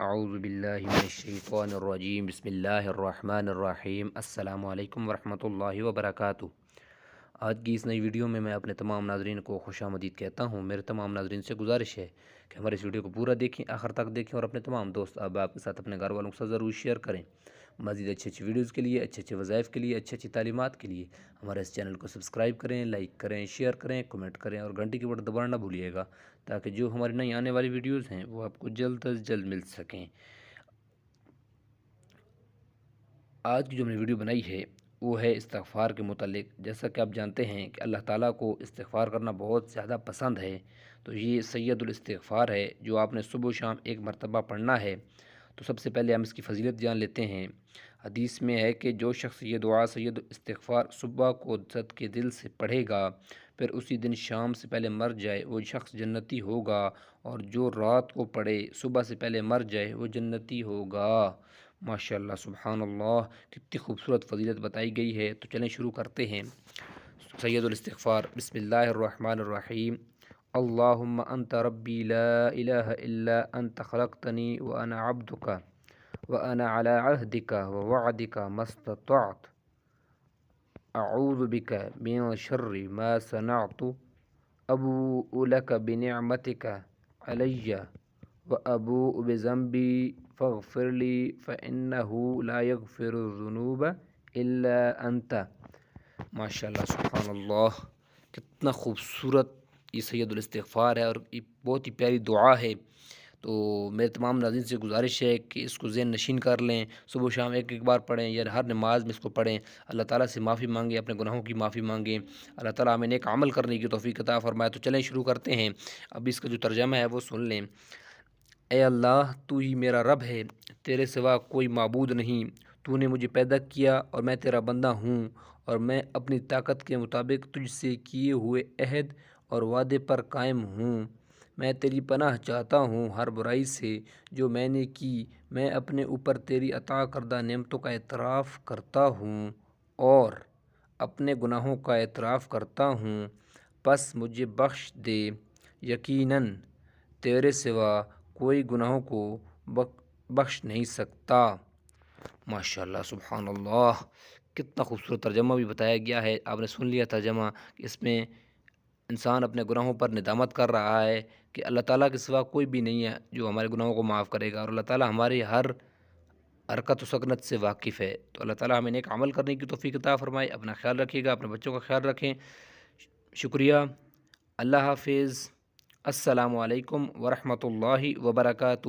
اعوذ باللہ من الشیطان الرجیم بسم اللہ الرحمن الرحیم السلام علیکم ورحمۃ اللہ وبرکاتہ۔ آج کی اس نئی ویڈیو میں اپنے تمام ناظرین کو خوش آمدید کہتا ہوں۔ میرے تمام ناظرین سے گزارش ہے کہ ہمارے اس ویڈیو کو پورا دیکھیں، آخر تک دیکھیں اور اپنے تمام دوست احباب کے ساتھ اپنے گھر والوں کے ساتھ ضرور شیئر کریں۔ مزید اچھی ویڈیوز کے لیے، اچھے وظائف کے لیے، اچھی تعلیمات کے لیے ہمارے اس چینل کو سبسکرائب کریں، لائک کریں، شیئر کریں، کمنٹ کریں اور گھنٹی کی بٹن دبانا نہ بھولیے گا، تاکہ جو ہماری نئی آنے والی ویڈیوز ہیں وہ آپ کو جلد از جلد مل سکیں۔ آج کی جو ہم نے ویڈیو بنائی ہے وہ ہے استغفار کے متعلق۔ جیسا کہ آپ جانتے ہیں کہ اللہ تعالیٰ کو استغفار کرنا بہت زیادہ پسند ہے، تو یہ سید الاستغفار ہے جو آپ نے صبح و شام ایک مرتبہ پڑھنا ہے۔ تو سب سے پہلے ہم اس کی فضیلت جان لیتے ہیں۔ حدیث میں ہے کہ جو شخص یہ دعا سید الاستغفار صبح کو صدقے دل سے پڑھے گا، پھر اسی دن شام سے پہلے مر جائے، وہ شخص جنتی ہوگا، اور جو رات کو پڑھے صبح سے پہلے مر جائے وہ جنتی ہوگا۔ ماشاءاللہ، سبحان اللہ، کتنی خوبصورت فضیلت بتائی گئی ہے۔ تو چلیں شروع کرتے ہیں۔ سید الاستغفار، بسم اللہ الرحمن الرحیم۔ اللہم انت ربی لا الہ الا انت خلقتنی وانا عبدک وانا علی عہدک ووعدک ما استطعت، اعوذ بک من شر ما صنعت، ابوء لک بنعمتک علی وابوء بذنبی فاغفر لی فإنہ لا یغفر الذنوب الا انت۔ ماشاءاللہ، سبحان اللہ، کتنا خوبصورت یہ سید الاستغفار ہے اور یہ بہت ہی پیاری دعا ہے۔ تو میرے تمام ناظرین سے گزارش ہے کہ اس کو ذہن نشین کر لیں، صبح و شام ایک بار پڑھیں یا ہر نماز میں اس کو پڑھیں، اللہ تعالیٰ سے معافی مانگیں، اپنے گناہوں کی معافی مانگیں، اللہ تعالیٰ ہمیں نیک عمل کرنے کی توفیق عطا فرمائے۔ تو چلیں شروع کرتے ہیں۔ اب اس کا جو ترجمہ ہے وہ سن لیں۔ اے اللہ، تو ہی میرا رب ہے، تیرے سوا کوئی معبود نہیں، تو نے مجھے پیدا کیا اور میں تیرا بندہ ہوں، اور میں اپنی طاقت کے مطابق تجھ سے کیے ہوئے عہد اور وعدے پر قائم ہوں۔ میں تیری پناہ چاہتا ہوں ہر برائی سے جو میں نے کی۔ میں اپنے اوپر تیری عطا کردہ نعمتوں کا اعتراف کرتا ہوں اور اپنے گناہوں کا اعتراف کرتا ہوں، پس مجھے بخش دے۔ یقیناً تیرے سوا کوئی گناہوں کو بخش نہیں سکتا۔ ماشاءاللہ، سبحان اللہ، کتنا خوبصورت ترجمہ بھی بتایا گیا ہے۔ آپ نے سن لیا ترجمہ کہ اس میں انسان اپنے گناہوں پر ندامت کر رہا ہے کہ اللہ تعالیٰ کے سوا کوئی بھی نہیں ہے جو ہمارے گناہوں کو معاف کرے گا، اور اللہ تعالیٰ ہماری ہر حرکت و سکنت سے واقف ہے۔ تو اللہ تعالیٰ ہمیں نیک عمل کرنے کی توفیق عطا فرمائے۔ اپنا خیال رکھیے گا، اپنے بچوں کا خیال رکھیں۔ شکریہ، اللہ حافظ، السلام علیکم ورحمۃ اللہ وبرکاتہ۔